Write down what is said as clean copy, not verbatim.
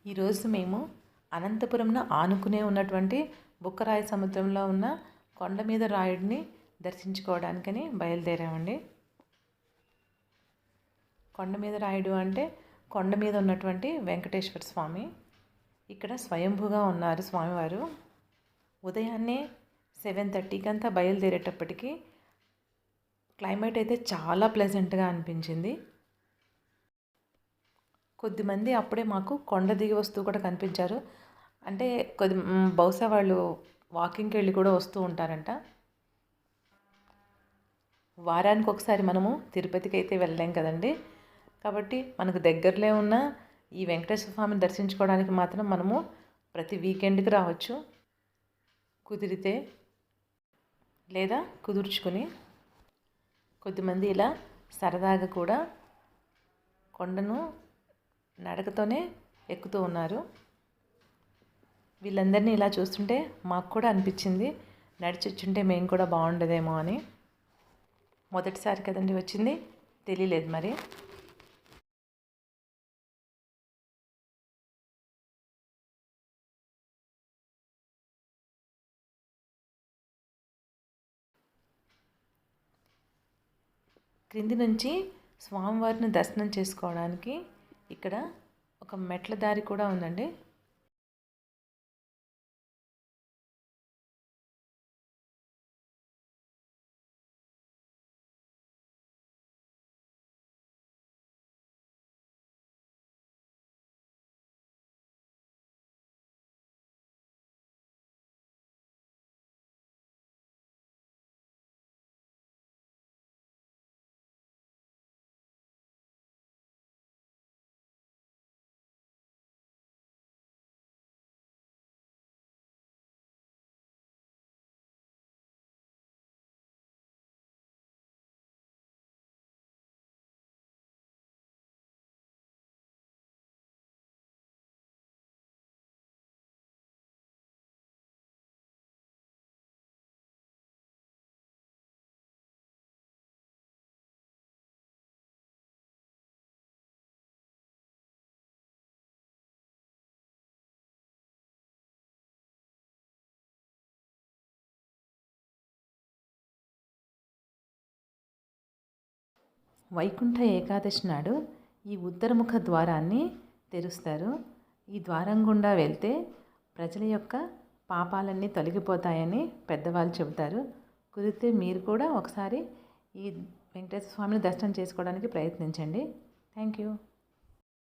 ఈరోజు మేము అనంతపురంను ఆనుకునే ఉన్నటువంటి బుక్కరాయ సముద్రంలో ఉన్న కొండ మీద రాయుడిని దర్శించుకోవడానికని బయలుదేరామండి. కొండ మీద రాయుడు అంటే కొండ మీద ఉన్నటువంటి వెంకటేశ్వర స్వామి. ఇక్కడ స్వయంభూగా ఉన్నారు స్వామివారు. ఉదయాన్నే 7:30కి అంతా బయలుదేరేటప్పటికి క్లైమేట్ అయితే చాలా ప్లెజెంట్గా అనిపించింది. కొద్దిమంది అప్పుడే మాకు కొండ దిగి వస్తూ కూడా కనిపించారు. అంటే బహుశా వాళ్ళు వాకింగ్కి వెళ్ళి కూడా వస్తూ ఉంటారంట. వారానికి ఒకసారి మనము తిరుపతికి అయితే వెళ్ళలేం కదండి. కాబట్టి మనకు దగ్గరలో ఉన్న ఈ వెంకటేశ్వర స్వామిని దర్శించుకోవడానికి మాత్రం మనము ప్రతి వీకెండ్కి రావచ్చు, కుదిరితే లేదా కుదుర్చుకొని. కొద్దిమంది ఇలా సరదాగా కూడా కొండను నడకతోనే ఎక్కుతూ ఉన్నారు. వీళ్ళందరినీ ఇలా చూస్తుంటే మాకు కూడా అనిపించింది, నడిచొచ్చుంటే మేము కూడా బాగుండదేమో అని. మొదటిసారి కదండి వచ్చింది, తెలియలేదు మరి. క్రింది నుంచి స్వామివారిని దర్శనం చేసుకోవడానికి ఇక్కడ ఒక మెట్ల దారి కూడా ఉందండి. వైకుంఠ ఏకాదశి నాడు ఈ ఉత్తరముఖ ద్వారాన్ని తెరుస్తారు. ఈ ద్వారం గుండా వెళ్తే ప్రజల యొక్క పాపాలన్నీ తొలగిపోతాయని పెద్దవాళ్ళు చెబుతారు. కుదిరితే మీరు కూడా ఒకసారి ఈ వెంకటేశ్వర స్వామిని దర్శనం చేసుకోవడానికి ప్రయత్నించండి. Thank you.